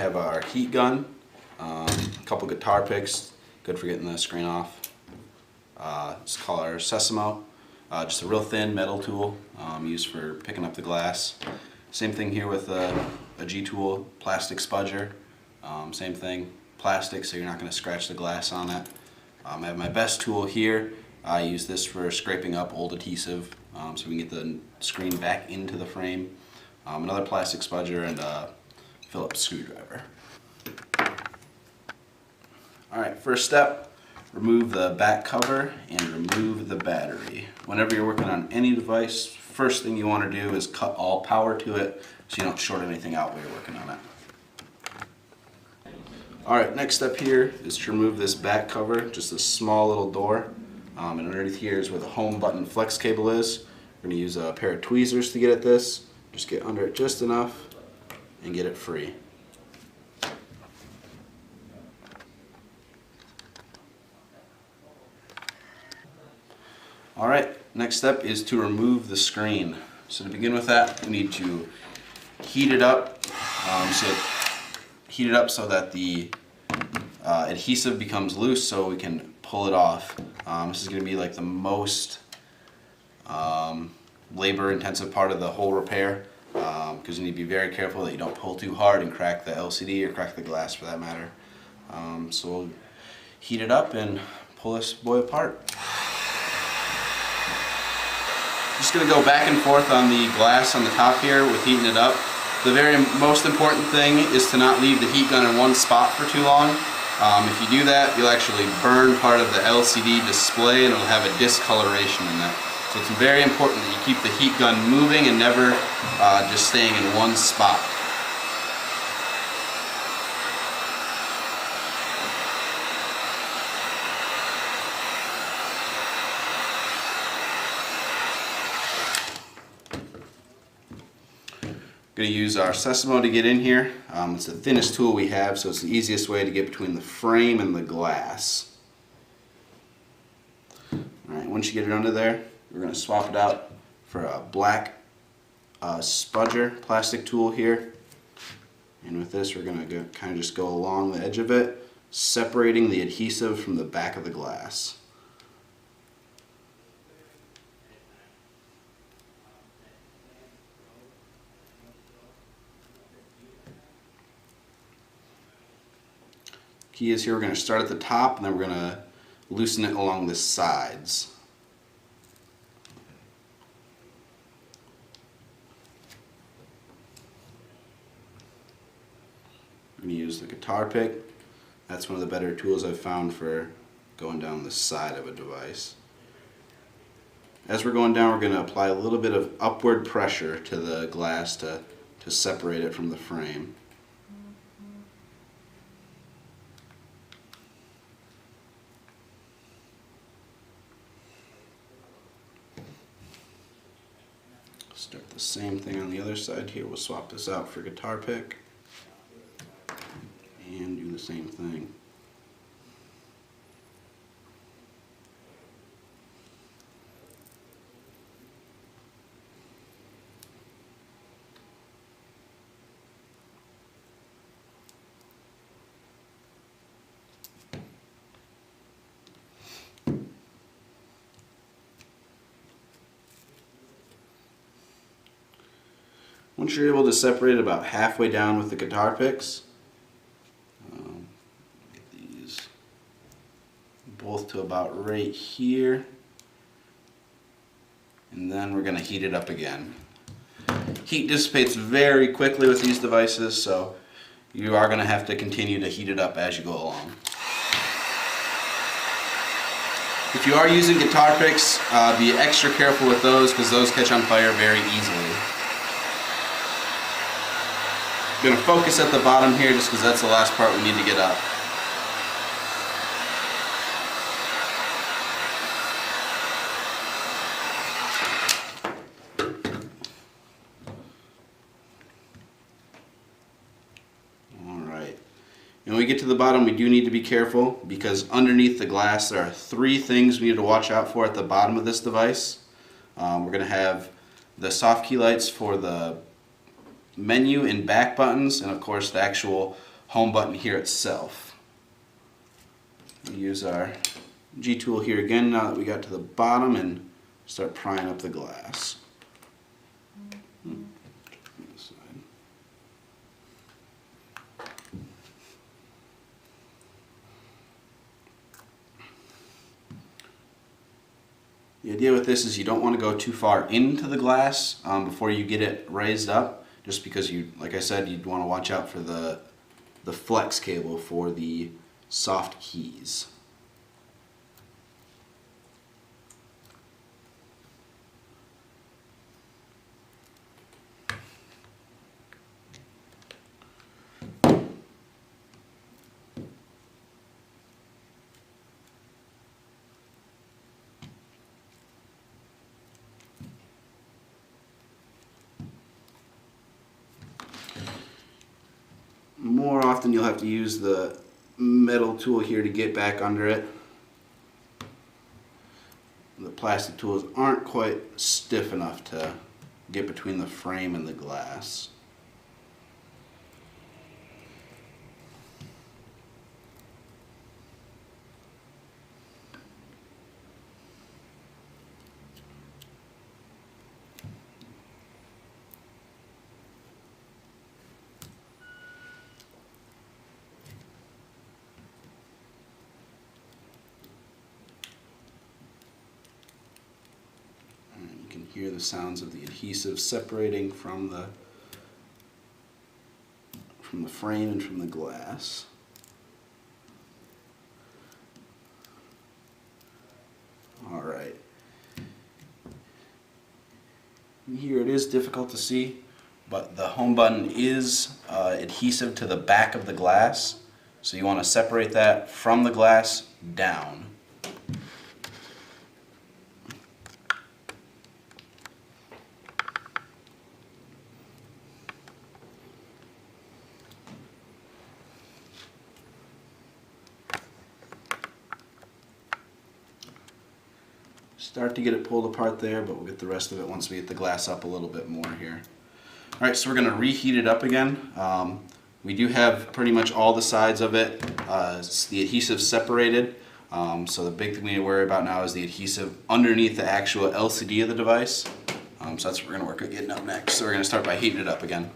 have our heat gun, a couple guitar picks, good for getting the screen off. It's called our Sesamo, just a real thin metal tool used for picking up the glass. Same thing here with a G-tool, plastic spudger. Same thing, plastic, so you're not going to scratch the glass on it. I have my best tool here. I use this for scraping up old adhesive so we can get the screen back into the frame. Another plastic spudger and a Phillips screwdriver. Alright, first step, remove the back cover and remove the battery. Whenever you're working on any device, first thing you want to do is cut all power to it so you don't short anything out while you're working on it. Alright, next step here is to remove this back cover, just a small little door. And underneath here is where the home button flex cable is. We're going to use a pair of tweezers to get at this. Just get under it just enough and get it free. Alright, next step is to remove the screen. So to begin with that, we need to heat it up. So that the adhesive becomes loose so we can pull it off. This is going to be like the most labor intensive part of the whole repair because you need to be very careful that you don't pull too hard and crack the LCD or crack the glass for that matter. So we'll heat it up and pull this boy apart. Just going to go back and forth on the glass on the top here with heating it up. The very most important thing is to not leave the heat gun in one spot for too long. If you do that, you'll actually burn part of the LCD display and it'll have a discoloration in that. So it's very important that you keep the heat gun moving and never just staying in one spot. Going to use our Sesamo to get in here. It's the thinnest tool we have, so it's the easiest way to get between the frame and the glass. Alright, once you get it under there, we're going to swap it out for a black spudger plastic tool here. And with this, we're going to kind of just go along the edge of it, separating the adhesive from the back of the glass. Key is here, we're going to start at the top and then we're going to loosen it along the sides. I'm going to use the guitar pick. That's one of the better tools I've found for going down the side of a device. As we're going down, we're going to apply a little bit of upward pressure to the glass to separate it from the frame. Start the same thing on the other side here. We'll swap this out for guitar pick and do the same thing. Once you're able to separate it about halfway down with the guitar picks, get these both to about right here, and then we're going to heat it up again. Heat dissipates very quickly with these devices, so you are going to have to continue to heat it up as you go along. If you are using guitar picks, be extra careful with those because those catch on fire very easily. I'm going to focus at the bottom here just because that's the last part we need to get up. Alright. When we get to the bottom, we do need to be careful because underneath the glass there are three things we need to watch out for at the bottom of this device. We're going to have the soft key lights for the menu and back buttons, and of course the actual home button here itself. We use our G tool here again now that we got to the bottom and start prying up the glass. The idea with this is you don't want to go too far into the glass before you get it raised up, just because you, like I said, you'd want to watch out for the flex cable for the soft keys. More often you'll have to use the metal tool here to get back under it. The plastic tools aren't quite stiff enough to get between the frame and the glass. You can hear the sounds of the adhesive separating from the frame and from the glass. All right. Here it is difficult to see, but the home button is adhesive to the back of the glass, so you want to separate that from the glass down. Start to get it pulled apart there, but we'll get the rest of it once we get the glass up a little bit more here. Alright, so we're going to reheat it up again. We do have pretty much all the sides of it. It's the adhesive separated, so the big thing we need to worry about now is the adhesive underneath the actual LCD of the device. So that's what we're going to work at getting up next. So we're going to start by heating it up again.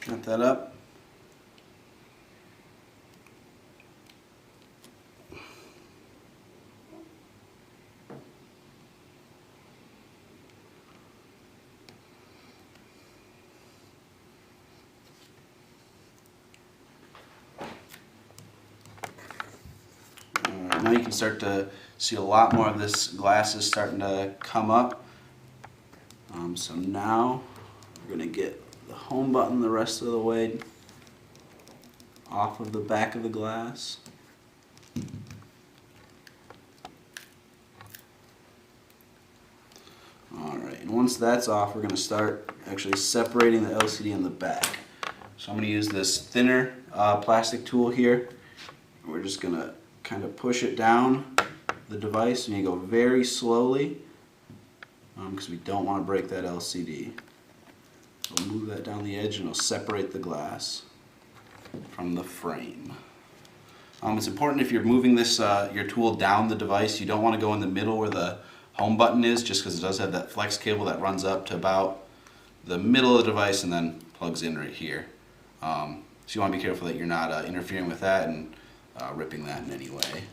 Got that up. Now you can start to see a lot more of this glass is starting to come up. So now we're going to get the home button the rest of the way off of the back of the glass. Alright, and once that's off, we're going to start actually separating the LCD in the back. So I'm going to use this thinner plastic tool here. We're just going to kind of push it down the device, and you go very slowly because we don't want to break that LCD. So we'll move that down the edge and it'll separate the glass from the frame. It's important if you're moving this your tool down the device, you don't want to go in the middle where the home button is, just because it does have that flex cable that runs up to about the middle of the device and then plugs in right here. So you want to be careful that you're not interfering with that and ripping that in any way.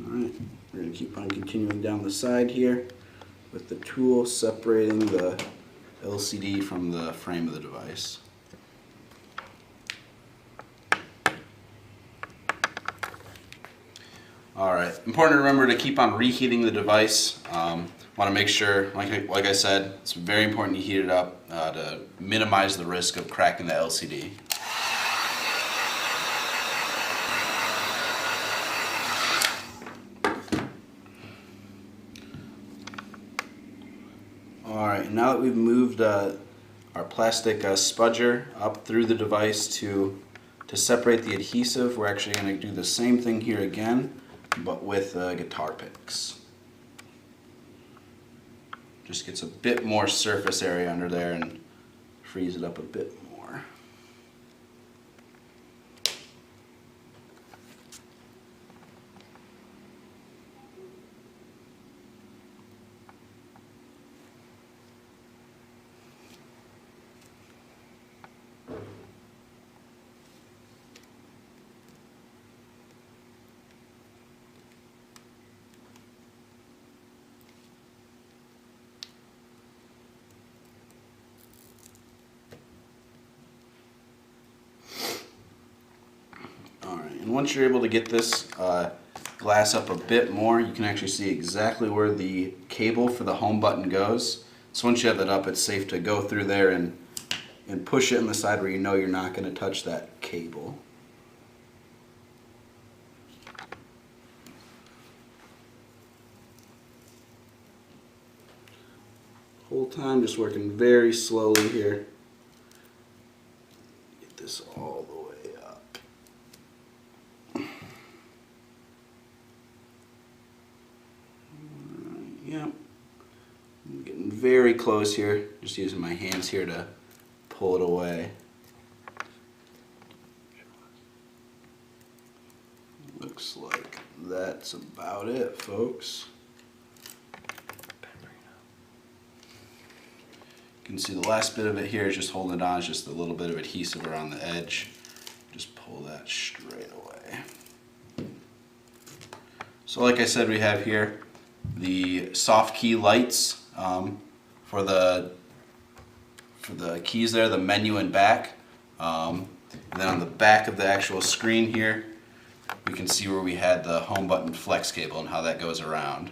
Alright, we're going to keep on continuing down the side here with the tool separating the LCD from the frame of the device. Alright, important to remember to keep on reheating the device. Want to make sure, like I said, it's very important to heat it up to minimize the risk of cracking the LCD. Alright, now that we've moved our plastic spudger up through the device to separate the adhesive, we're actually going to do the same thing here again, but with guitar picks. Just gets a bit more surface area under there and frees it up a bit more. And once you're able to get this glass up a bit more, you can actually see exactly where the cable for the home button goes. So once you have that up, it's safe to go through there and push it in the side where you know you're not going to touch that cable. Whole time just working very slowly here. Get this all the way up. Yep. I'm getting very close here. Just using my hands here to pull it away. Looks like that's about it, folks. You can see the last bit of it here is just holding it on. It's just a little bit of adhesive around the edge. Just pull that straight away. So like I said, we have here the soft key lights for the keys there, the menu and back. And then on the back of the actual screen here, we can see where we had the home button flex cable and how that goes around.